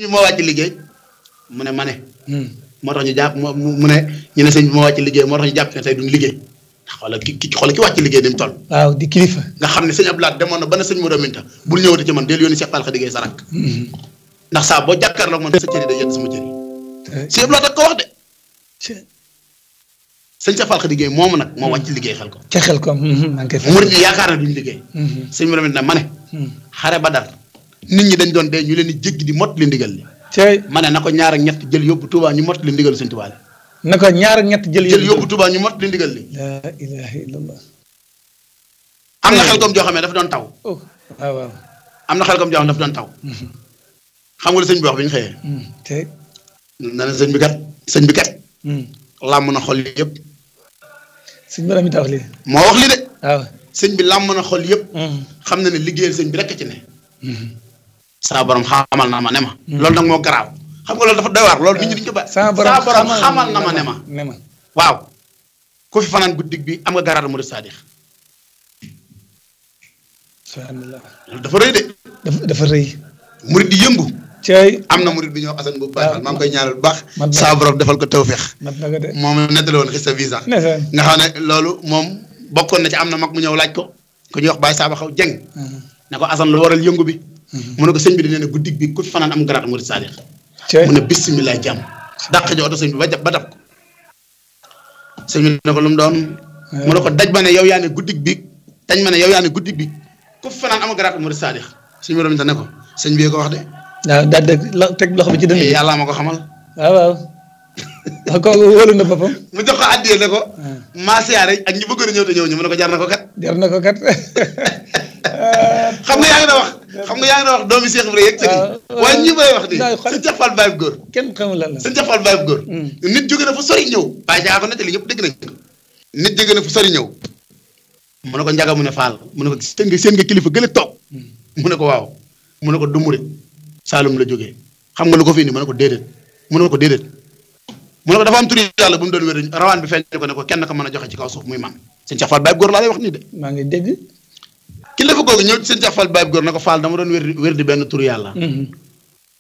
ñu moo wàcc liggéey mu ne ma ne. moo tax ñu jàpp mu ne ñu ne sëñ bi moo wàcc liggéey moo tax ñu jàpp ne tey duñ liggéey xoolal ki wàcc liggéey ni mu toll. waaw di kilifa. nga xam ne sëñ Abdoulaye demoon na ba ne sëñ Modou Minta bul ñëwati ci man del yónni Cheikh Fall Khady Gueye sa rakk. ndax saa boo jàkkaarloog man sa cër yi day yënd sama cër yi. sëñ Abdoulaye da ko wax de. sëñ Cheikh Fall Khady Gueye moomu nag moo wàcc liggéey xel ko. ca xel ko maa ngi koy fay. murid yi yaakaar na duñ liggéey. sëñ Modou Minta ma ne. xare ba dar nit ñi dañ doon dee ñu leen di jéggi di mot li ndigal li. ma ne na ko ñaar ak ñett jël yóbbu Touba ñu mot li ndigal sëñ Touba li. na ko ñaar ak ñett jël yóbbu Touba ñu mot li ndigal li. laa ilaaha illallah. am na xel kom joo xam ne dafa doon taw. waaw waaw. am na xel kom joo xam ne dafa doon taw. xam nga lu sëñ bi wax bi ñu xëyee. tey. na ne sëñ bi kat. làmm na xol yëpp. sëñ bi la mi tax lii. moo wax li de. waaw sëñ bi làmm na xol yëpp. xam na ne liggéeyal sëñ bi rek ci ne. saa borom xamal na ma ne ma. loolu nag moo garaaw. xam nga loolu dafa doy waar loolu nit ñi duñ ko ba. saa borom xamal na ma ne ma. waaw. ku fi fanaan guddig bi am nga garaatu murid saadix. subhanallah. loolu dafa rëy de. dafa rëy. murid di yëngu. cey am na murid bi ñoo Assane bu baax maa ngi koy ñaanal bu baax. saa borom defal ko tawféex. moom nettali woon xista visa. nga xam ne loolu moom bokkoon na ci am na mag mu ñëw laaj ko. ku ñuy wax Baye Saba Xaw Jeng. ne ko Assane lu waral yëngu bi. mu ne ko sëñ bi di nee na guddig bi ku fi fanaan am garaatu murid saadix. mu ne bisimilah jàmm. dàq ji oto sëñ bi ba dab ko. sëñ bi ne ko lu mu doon. mu ne ko daj ma ne yow yaa ne guddig bi dañ ma ne yow yaa ne guddig bi ku fi fanaan am garaatu murid saadix. sëñ bi ne ko sëñ bi ko wax de. waaw daal de teg loxo bi ci dënn bi. yàlla ma ko xamal. waaw waaw. kooku wóolu na boppam. mu jox ko àddiyee ne ko. maa siyaare ak ñi bëggoon a ñëw te ñëw ñu mu ne ko jar na ko kat. jar na ko kat. xam nga yaa ngi doon wax doomi Cheikh Ibrahima yeeg sëñ waaye ñi may wax nii sëñ Cheikh Fall Baye góor kenn xamul lan la sëñ Cheikh Fall Baye góor nit jóge na fu sori ñëw Baye Jaa ko nettali ñëpp dégg nañ ko nit jóge na fu sori ñëw mu ne ko njaga mu ne Fall mu ne ko seen nga kilifa gën a toog mu ne ko waaw mu ne ko du murit Saalum la jógee xam nga lu ko fi indi mu ne ko déedéet mu ne ko déedéet mu ne ko dafa am turi yàlla bu mu doon wér rawaan bi feeñ ko ne ko kenn ko mën a joxe ci kaw suuf muy man sëñ Cheikh Fall Baye góor laa lay wax nii de maa ngi dégg kilifa googu ñëw ci sëñ Cheikh Fall Baye góor ne ko Fall dama doon wér di benn turu yàlla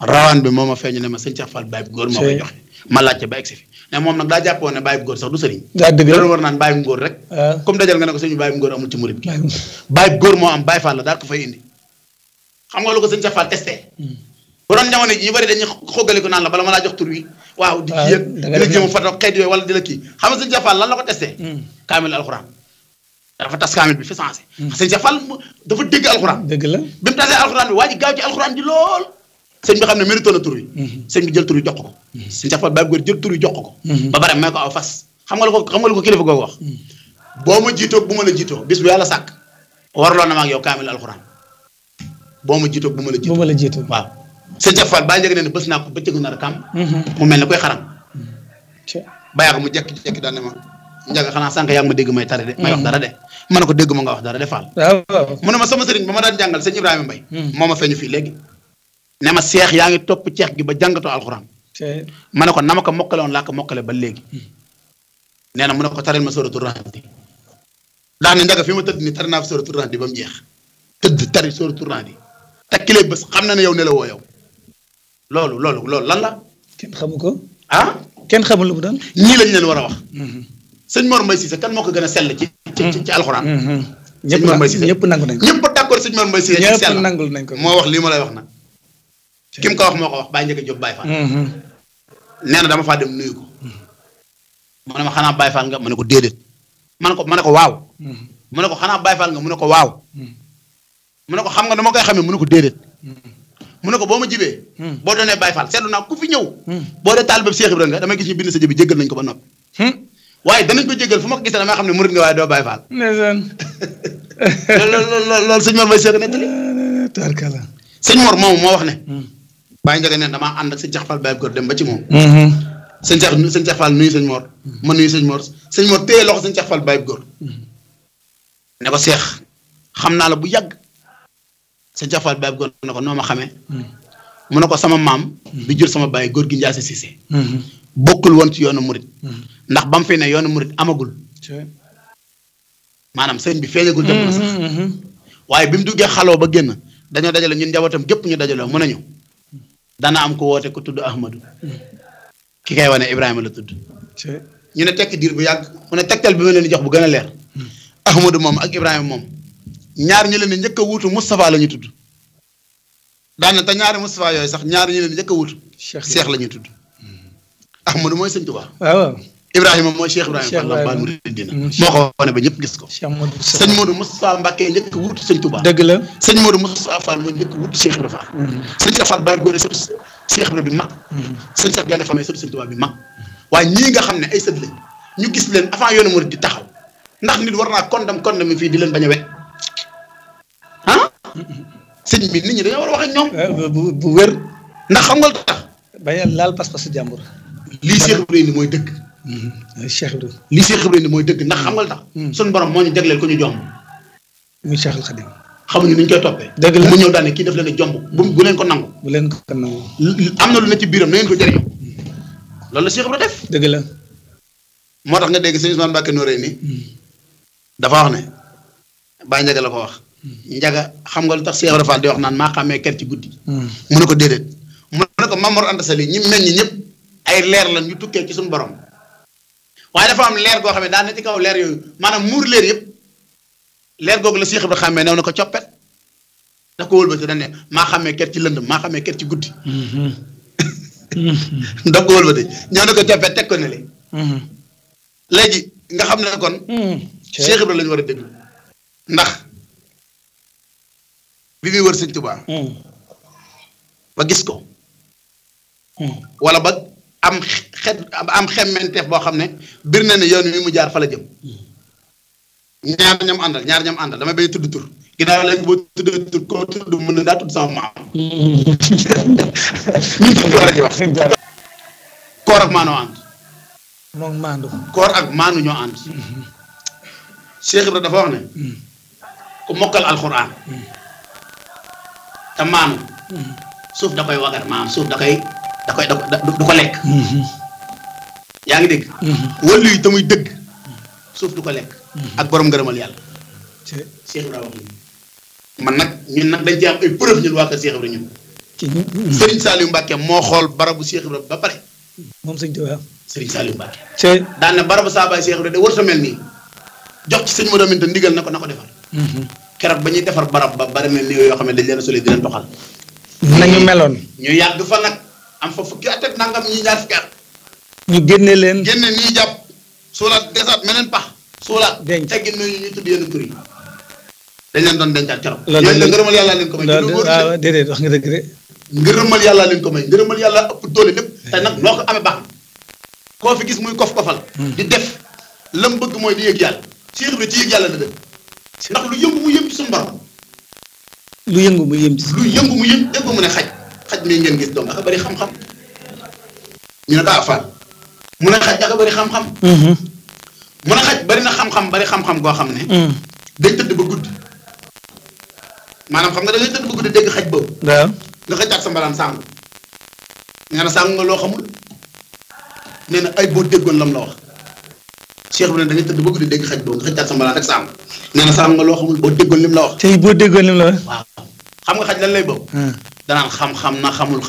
rawaan bi moo ma feeñ ne ma sëñ Cheikh Fall Baye góor moo koy joxe ma laajte ba egsi fi ne moom nag daa jàppoon ne Baye góor sax du sëriñ doon war naan Baye góor rek comme dajal nga ne ko sëñ Baye góor amul ci murid gi Baye góor moo am Baye Fall la daal ko fay indi xam nga lu ko sëñ Cheikh Fall testé bu doon jamono ji ñu bëri dañuy xoggali ko naan la bala ma laa jox tur wi waaw di kii yëg dina jéem a foto xeet yooyu wala di la kii xam nga sëñ Cheikh Fall lan la ko testé kaamil alxuraan dafa tas kaamil bi fi sensé sëñ Cheikh Fall dafa dégg alxuraan dëgg la bi mu tasee alxuraan bi waa ji gaaw ci alxuraan ji lool sëñ bi xam ne mérito na tur wi sëñ bi jël tur wi jox ko sëñ Cheikh Fall Baye góor jël tur wi jox ko ba pare may ko aw fas xam nga lu ko kilifa googu wax boo ma jiitoog bu ma la jiitoo bis bu yàlla sàkk warloo na ma ak yow kaamil alxuraan boo ma jiitoog bu ma la jiitoo waaw sëñ Cheikh Fall bàyyi njëg ne bës naa ko bëccëgu nar a kam mu mel ne koy xaram bàyyi ko mu jekki daan ne ma njaga xanaa sànq yaa ngi ma dégg may tare de may wax dara de ma ne ko dégg ma nga wax dara de Fall mu ne ma sama sëriñ ba ma daan jàngal sëñ Ibrahima Mbaye moo ma feeñu fii léegi ne ma seex yaa ngi topp ceex gi ba jàngatoo alxuraan ma ne ko na ma ko mokkale woon laa ko mokkale ba léegi nee na mu ne ko taril ma sóoratu Rahdi ndax ne njaga fi ma tëdd ni tari naa fi sóoratu Rahdi ba mu jeex tëdd tari sóoratu Rahdi takkilee bés xam na ne yow ne la woo yow loolu lan la kenn xamu ko kenn xamul lu mu doon ñii lañ leen war a wax sëñ Mor Mbaye Cissé kan moo ko gën a sell ci alxuraan sëñ Mor Mbaye Cissé ñëpp nangu nañ ko ñëpp d'accord sëñ Mor Mbaye Cissé ci sell nangul nañ ko moo wax lii ma lay wax nag ki mu ko wax moo ko wax Baye Njëkk Jóob Baye Fall nee na dama faa dem nuyu ko mu ne ma xanaa Baye Fall nga mu ne ko déedéet ma ne ko waaw mu ne ko xanaa Baye Fall nga mu ne ko waaw mu ne ko xam nga dama koy xamee mu ne ko déedéet mu ne ko boo ma jibee boo doonee Baye Fall seetlu naa ku fi ñëw boo dee taalibe Cheikh Ibrahima nga damay gis ñu bind sa jëbi jéggal nañ ko ba noppi waaye danañ ko jéggal fu ma ko gisee damay xam ne murid nga waaye doo Baye Fall loolu sëñ Mor Mbaye Cissé nettali tarkala sëñ Mor moom moo wax ne Baye Ndiaga ne damaa ànd ak sëñ Cheikh Fall Baye góor dem ba ci moom sëñ Cheikh Fall nuyu sëñ Mor ma nuyu sëñ Mor téye loxo sëñ Cheikh Fall Baye góor ne ko Cheikh xam naa la bu yàgg sëñ Cheikh Fall Baye góor ne ko noo ma xamee mu ne ko sama maam bi jur sama baay góor gi Ndiasse Cissé bokkul woon ci yoonu murit ndax ba mu fi ne yoonu murit amagul maanaam sëñ bi feeñagul jamono sax waaye bi mu duggee xaloo ba génn dañoo dajale ñun njabootam gépp ñu dajaloo mën nañu dana am ko woote ku tudd Ahmadou ki kay wane Ibrahima la tudd ñu ne tekk diir bu yàgg mu ne tegtal bi ma leen di jox bu gën a leer Ahmadou moom ak Ibrahima moom ñaar ñi leen di njëkk a wuutu Moustapha la ñu tudd daana te ñaari Moustapha yooyu sax ñaar ñi leen di njëkk a wuutu Cheikh la ñuy tudd Ahmadou mooy sëñ Tuubaa waaw Ibrahima mooy Cheikh Ibrahima Fall Lambaal Mouridina moo ko wane ba ñëpp gis ko sëñ Modou Moustapha Mbacké njëkk a wuutu sëñ Tuubaa dëgg la sëñ Modou Moustapha Fall mooy njëkk a wuutu Cheikh Ibrahima Fall sëñ Cheikh Fall Baye Góor sëtu Cheikh Ibrahima bi mag sëñ Cheikh Gaïndé Fatma sëtu sëñ Tuubaa bi mag waaye ñii nga xam ne ay sët lañ ñu gis leen avant yoonu murid di taxaw ndax nit war naa condamné fii di leen bañ a wekk ah sëñ bi nit ñi dañoo war a wax ak ñoom bu wér ndax xam nga lu tax bañ a laal pas-pasu jàmbur lii Cheikh Ibrahima mooy dëgg Cheikh Ibrahima lii Cheikh Ibrahima mooy dëgg ndax xam nga lu tax suñu borom moo ñu jagleel ko ñu jomb muy Cheikhul Khadim xamuñu ni ñu koy toppee dëgg la mu ñëw daal ne kii daf leen a jomb bu leen ko nangu bu leen ko nangu am na lu ne ci biiram na ngeen ko jëriñoo loolu la Cheikh Ibrahima def dëgg la moo tax nga dégg sëñ Ousmane Mbacké Noreyni dafa wax ne Baye Ndiaga la ko wax Ndiaga xam nga lu tax Cheikh Ibrahima Fall di wax naan maa xàmmee ker ci guddi mu ne ko déedéet mu ne ko Mamor Anta Sali ñi meññ ñëpp ay leer la ñu tukkee ci suñu borom waaye dafa am leer goo xam ne daan na ci kaw leer yooyu maanaam muur leer yëpp leer googu la Cheikh Ibrahima xàmmee new na ko coppet da ko wëlbati dañ ne maa xàmmee ker ci lëndëm maa xàmmee ker ci guddi da ko wëlbati ñëw na ko coppet teg ko ne le léegi nga xam ne kon Cheikh Ibrahima la ñu war a déglu ndax bi muy wër sëñ Tuubaa ba gis ko wala ba am xemmenteef boo xam ne bir na ne yoon wi mu jaar fa la jëm ñaar ñam àndal damay bay tudd tur ginnaaw léegi boo tuddee tur koo tudd mën na daa tudd sama maam ñun tudd war a ci wax koor ak maanoo ànd moom maandu koor ak maanu ñoo ànd Cheikh Ibrahima dafa wax ne ku mokkal alxuraan te maanu suuf da koy wagar maanaam suuf da koy du ko lekk yaa ngi dégg wàllu yi te muy dëgg suuf du ko lekk ak borom ngërëmal yàlla Cheikh Ibrahima wax man nag ñun nag dañ ci am ay preuve ñun waa kër Cheikh Ibrahima ñun Serigne Saliou Mbacké moo xool barabu Cheikh Ibrahima ba pare moom sëñ Tuubaa Serigne Saliou Mbacké daan na barabu saabaay Cheikh Ibrahima de warta mel nii jox ci sëñ Modou Aminta ndigal na ko defar keroog ba ñuy defar barab ba bari na néew yoo xam ne dañ leen a solee di leen toxal nañu meloon ñu yàgg fa nag am fa fukki at ak nangam ñi ñaar fukki at ñu génne leen génne ñuy jàpp suulaat desaat meneen pax suulaat denc teggin nooyu ñuy tudd yenn tur yi dañ leen doon dencaat keroog loolu yooyu la ngërëmal yàlla leen ko may waaw déedéet wax nga dëgg de ngërëmal yàlla leen ko may ngërëmal yàlla ëpp doole lépp te nag noo ko amee baax na koo fi gis muy kof-kofal di def lam bëgg mooy di yëg yàlla Cheikh Ibrahima ci yëg yàlla la dëgg ndax lu yëngu mu yëm ci suñu borom lu yëngu mu yëm ci lu yëngu mu yëm dégg mu ne xaj mi ngeen gis doom aka bëri xam-xam ñu ne kaa faal mu ne xaj aka bëri xam-xam mu ne xaj bëri na xam-xam bëri xam-xam goo xam ne day tëdd ba guddi maanaam xam nga da ngay tëdd ba guddi dégg xaj boobu waaw nga xëccaat sa mbalaan sàngu nee na sàngu nga loo xamul nee na ay boo déggoon lam la wax Cheikh bi ne da ngay tëdd ba guddi dégg xaj boobu nga xëccaat sa mbalaan rek sàngu nee na sàngu nga loo xamul boo déggoon lim la wax tey boo déggoon lim la wax waaw xam nga xaj lan lay boobu danaan xam-xam na xamul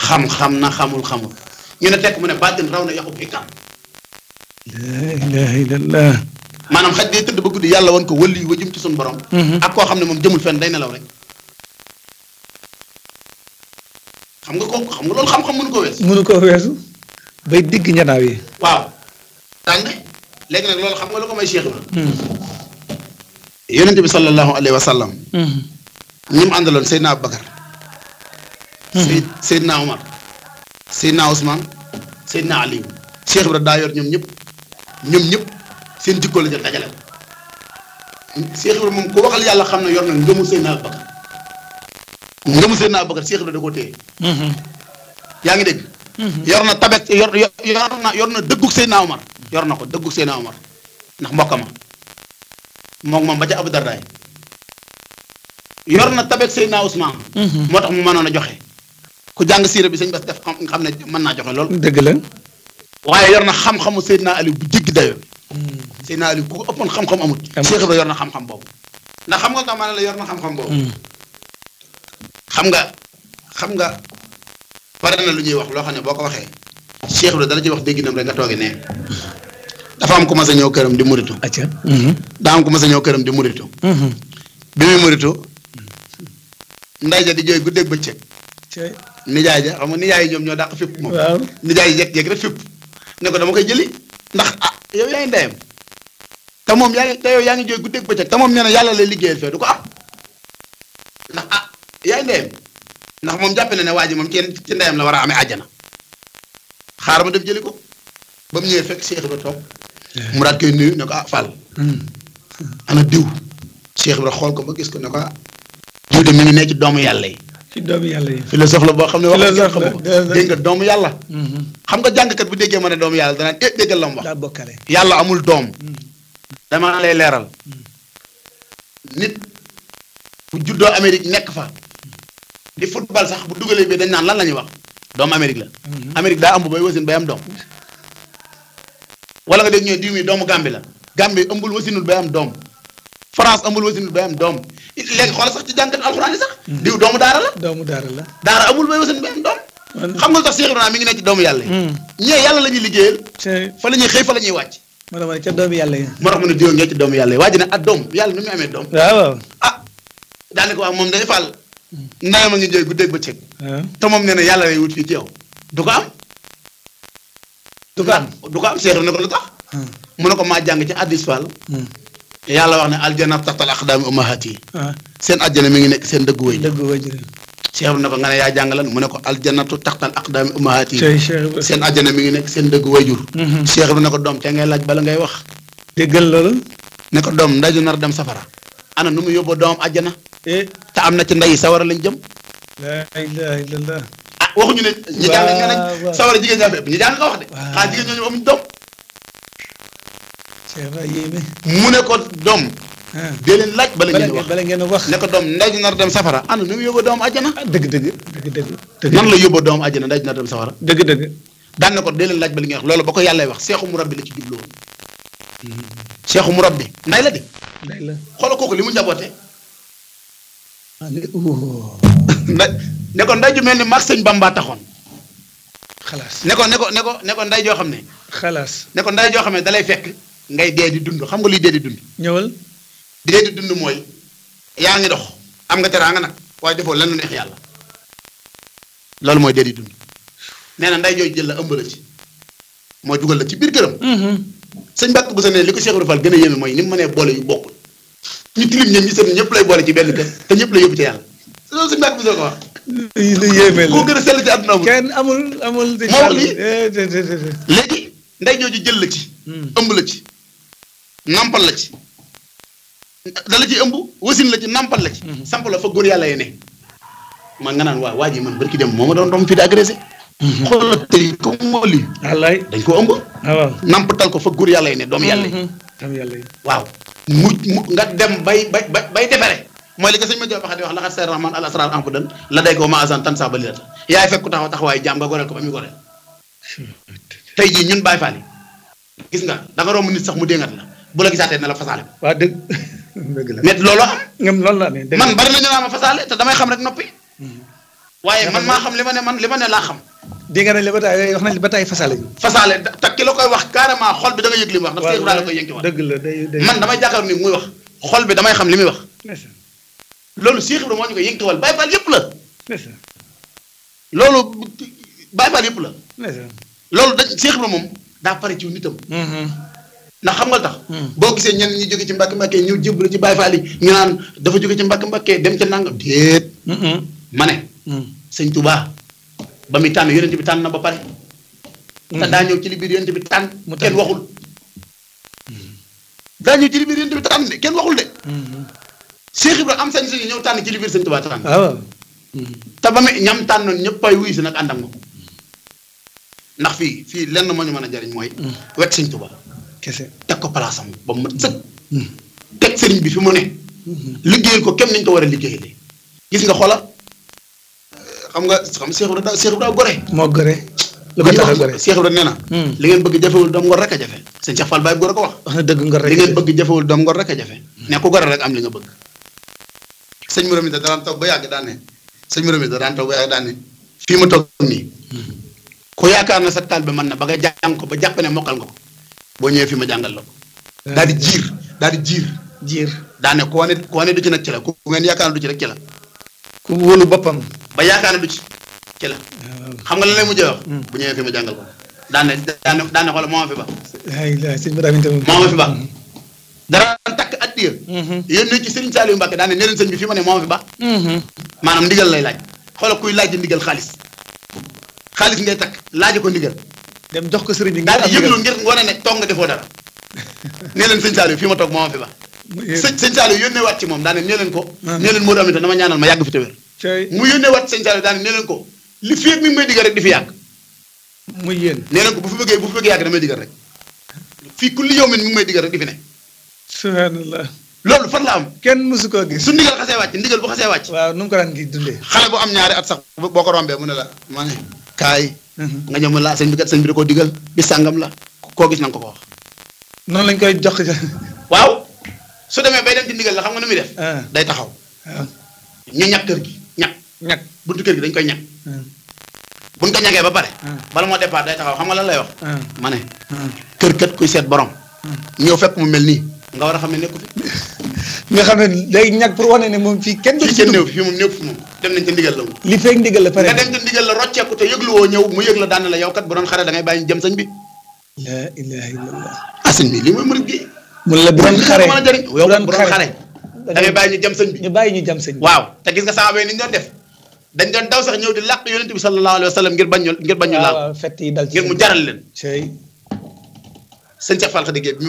xam-xam na xamul ñu ne tekk mu ne baatin raw na yaqub ikam la ilaha illallah maanaam xaj day tëdd ba guddi yàlla woon ko wëlli yi wajum ci suñu borom ak koo xam ne moom jëmul fenn day nelaw rek xam nga loolu xam-xam mënu ko weesu bay digg ñanaaw yi waaw daan ne léegi nag loolu xam nga lu ko may Cheikh la yonente bi sallallahu alayhi wa sallam ñi mu àndaloon Seydina Aboubacar Seydina Omar Seydina Ousmane Seydina Aliou Cheikh Ibrahima daa yor ñoom ñëpp seen jikko la jël dajale Cheikh Ibrahima moom ku waxal yàlla xam ne yor na ngëmu Seydina Aboubacar Cheikh Ibrahima da koo téye yaa ngi dégg yor na tabet yor na dëggug Seydina Omar yor na ko dëggug Seydina Omar ndax mbokka ma moom ba ca Abu Dardaay yor na tabet Seydina Ousmane moo tax mu mënoon a joxe ku jàng siira bi sëñ bas def xam ne mën naa joxe lool dëgg la waaye yor na xam-xamu Seydina Aliou bu jéggi dayoo Seydina Aliou ku ko ëppoon xam-xam amut Cheikh Ibrahima yor na xam-xam boobu ndax xam nga tax ma ne la yor na xam-xam boobu xam nga bari na lu ñuy wax loo xam ne boo ko waxee Cheikh Ibra dala ci wax dégg nam rek nga toogee nee dafa am ku mas a ñëw këram di muritu acca daa am ku mas a ñëw këram di muritu bi muy muritu nday ja di jooy guddeeg bëccëg nijaay ja xam nga nijaay yi ñoom ñoo dàq fépp moom waaw nijaay yi jekk-jekk rek fépp ne ko dama koy jëli ndax yow yaa ngi ndeyam te moom yow yaa ngi jooy guddeeg bëccëg te moom nee na yàlla lay liggéeyal fee du ko am ndax yaa ngi ndeyam ndax moom jàppe na ne waa ji moom ci ndeyam la war a amee àjjana xaar ma dem jëli ko ba mu ñëwee fekk Cheikh Ibra toog mu daat koy nuyu ne ko Fall ana diw Cheikh Ibra xool ko ba gis ko ne ko diw de mi ngi ne ci doomu yàlla yi ci doomu yàlla yi philosophe la boo xam ne wax philosophe la dégg nga doomu yàlla xam nga jàngkat bu déggee ma ne doomu yàlla danaan déggal la mu wax daa bokkale yàlla amul doom dama lay leeral nit bu juddoo Amérique nekk fa di football sax bu dugalee bi dañ naan lan la ñuy wax doomu Amérique la Amérique daa ëmb bay wasin bay am doom wala nga dégg ñooy diw mi doomu Gambie la Gambie ëmbul wasinul bay am doom France ëmbul wasinul bay am doom léegi xoolal sax ci jàngkat alxuraan yi sax diw doomu daara la doomu daara la daara amul bay wasin bay am doom xam nga lu tax Cheikh Ibrahima mi ngi nekk ci doomu yàlla yi ñee yàlla la ñuy liggéeyal fa la ñuy xëy fa la ñuy wàcc ma dama ne ca doomu yàlla yi moo tax mu ne diw ngeen ci doomu yàlla yi waa ji ne doom yàlla nu muy amee doom waaw daane ko wax moom day Fall ndayam a ngi jooy guddeeg bëccëg te moom nee na yàlla lay wut fii ci yow du ko am du ko am Cheikh ne ko lu tax mu ne ko maa jàng ci addis Fall yàlla wax ne aljana taxtal aqdaami ummahaati yi seen àjjana mi ngi nekk seen dëggu way Cheikh ne ko nga ne yaa jàngalan mu ne ko aljanatu taxtal aqdaami ummahaati yi seen àjjana mi ngi nekk seen dëggu wayjur Cheikh ne ko doom te ngay laaj bala ngay wax déggal loolu ne ko doom nday ju nar dem safara ana nu mu yóbboo doomam àjjana te am na ci ndey sawara lañ jëm la ilaha illallah waxuñu ne ñi jàng nga nañ sawara jigéen ñaa fépp ñi jàng nga wax de xaa jigéen ñooñu amuñ doom mu ne ko doom dee leen laaj bala ngeen wax ne ko doom nday ju nar dem safara ana nu mu yóbboo doomam àjjana dëgg nan la yóbboo doomam àjjana nday ju nar dem safara dëgg daan ne ko dee leen laaj bala ngeen wax loolu ba ko yàlla wax seexu mu rabbi la ci jubloo seexu mu rabbi nday la di nday la xoolal kooku li mu njaboote ne ko nday ju mel ni mag sëñ Bamba taxoon xalaas ne ko nday joo xam ne xalaas ne ko nday joo xam ne dalay fekk ngay dee di dund xam nga luy dee di dund ñëwal dee di dund mooy yaa ngi dox am nga teraanga nag waaye defoo lan lu neex yàlla loolu mooy dee di dund nee na nday jooju jël la ëmb la ci mooy dugal la ci biir këram sëñ Mbàkke bu sa ne li ko Cheikh Ibra Fall gën a yéeme mooy ni mu mënee boole yu bokkul ñu tilim ñoom ñi seen ñëpp lay boole ci benn kër te ñëpp lay yóbbu ci yàlla loolu sëñ Mbàkke bu sa ko wax lu yéeme la koo gën a sell ci àdduna amul kenn amul moo wax lii léegi nday jooju jël la ci ëmb la ci nampal la ci da la ci ëmb wasin la ci nampal la ci samp la fa góor yàlla yi ne man nga naan waa ji man barki dem moo ma doon doom fii di agressé xoolal tey comme moo lii wallaay dañ ko ëmb waaw nampatal ko fa góor yàlla yi ne doom yàlla yi waaw mu nga dem bay defere mooy li ko sëñ ma jox baxat di wax laxat say rahman al asrar en dan la day ko ma asan tan sa ba li yaay fekk ku taxawaay jaam nga goreel ko ba muy goreel tey jii ñun Baay Faal yi gis nga da nga romb nit sax mu déngat la bu la gisaatee ne la fasaale ko waaw dëgg la mais loolu am ngam loolu la ne man bari na ñu naa ma fasaale te damay xam rek noppi waaye man maa xam li ma ne laa xam dégg nga ne ba tey wax nañ ba tey fasaale te ki la koy wax carrément xol bi da nga yëg li mu wax ndax Cheikh Ibrahima la koy yëngi wax dëgg la day man damay jàkkaar ni muy wax xol bi damay xam li muy wax loolu Cheikh Ibrahima moo ñu koy yëngiwal Baye Fall yëpp la loolu Baye Fall yëpp la loolu da Cheikh Ibrahima moom daa pare ci nitam ndax xam nga tax boo gisee ñenn ñi jóge ci mbàkk-mbàkkee ñëw jébbalu ci Baye Fall yi ñu naan dafa jóge ci mbàkk-mbàkkee dem ca nangam déet ma ne sëñ Touba ba muy tànn yonent bi tànn na ba pare te daa ñëw ci li biir yonent bi tànn kenn waxul daa ñëw ci li biir yonent bi tànn de kenn waxul de Cheikh Ibrahima am sañ sañu ñëw tànn ci li biir sëñ Touba tànn te ba muy ñam tànnoon ñëpp ay wuyu si nag ànd ak moom ndax fii lenn moo ñu mën a jariñ mooy wet sëñ Touba kese teg ko palaasam ba mu mat sëkk teg sëriñ bi fi mu ne liggéeyal ko kem nañ ko war a liggéeyale gis nga xoola xam nga Cheikh Ibrahima gore moo gore lu ko tax a gore Cheikh Ibrahima nee na li ngeen bëgg jafewul doom ngor rek a jafe sëñ Cheikh Fall Baye góor a ko wax na dëgg ngor rek li ngeen bëgg jafewul doom ngor rek a jafe ne ko gore rek am li nga bëgg sëñ Mourami da daan taw ba yàgg daan ne fii ma toog nii ku yaakaar na sa taal bi mën na ba nga jàng ko ba jàpp ne mokkal nga ko boo ñëwee fii ma jàngal la ko. daal di jiir. daane koo ne du ci nag ci la ku ngeen yaakaar ne du ci rek ci la. ku wóolu boppam. ba yaakaar ne du ci la. xam nga lan lay mujjee wax. bu ñëwee fii ma jàngal ko. daane xoolal moo ma fi ba. alhamdulilah sëñ bi moo ma fi ba. dara takk addiya. yónnee ci Serigne Saliou Mbacke daane nee leen sëñ bi fii ma ne moo ma fi ba. maanaam ndigal lay laaj. xoolal kuy laaj ndigal xaalis ngay takk laaj ko ndigal. dem jox ko sëriñ bi daal di yëglu ngir wane ne toog nga defoo dara. nee leen sëñ Saliou fii ma toog moo ma fi ba. sëñ Saliou yónnee waat ci moom daane nee leen ko. nee leen Modou Aminta dama ñaanal ma yàgg fi te wér. mu yónnee waat sëñ Saliou daane nee leen ko li fii ak mi ngi may digal rek di fi yàgg. muy yéen nee leen ko bu fi bëggee yàgg damay digal rek fii ku li yow mi ngi may digal rek di fi ne. subhanallah. loolu fan la am. kenn mësu koo gis. su ndigal xasee wàcc ndigal bu xasee wàcc. waaw nu mu ko daan gi dundee. xale bu am ñaari at sax boo ko rombee mu ne la ma ne kaay. nga ñëw mu la sëñ bi kat sëñ bi da koo digal bi sàngam la koo gis na nga ko wax. noonu lañ koy jox. waaw su demee bay dem ci ndigal la xam nga nu muy def. day taxaw. ñu ñag kër gi ñag buntu kër gi dañ koy ñag. buñ ko ñagee ba pare. bala moo départ day taxaw xam nga lan lay wax. ma ne kër kat kuy seet borom. ñëw fekk mu mel nii nga war a xam ne nekku fi. nga xam ne léegi ñag pour wane ne moom fii kenn. fii kenn néew fi moom néew fi moom dem nañ ca ndigal la moom. li fekk ndigal la pare. nga dem ca ndigal la rocceeku te yëglu woo ñëw mu yëg la daan la yow kat bu doon xare da ngay bàyyi ñu jëm sëñ bi. la ilaha illallah. sëñ bi lii mooy murid gi. mun la bu doon xare mën a jëriñ yow bu doon xare da ngay bàyyi ñu jëm sëñ bi. ñu bàyyi ñu jëm sëñ bi. waaw te gis nga saaba yi ni ñu doon def dañ doon daw sax ñëw di làq yonent bi sallallahu alayhi wa sallam ngir bañ ñu laal fett yi dal ci ngir mu jaral leen. sëñ Cheikh Fall Khady Gueye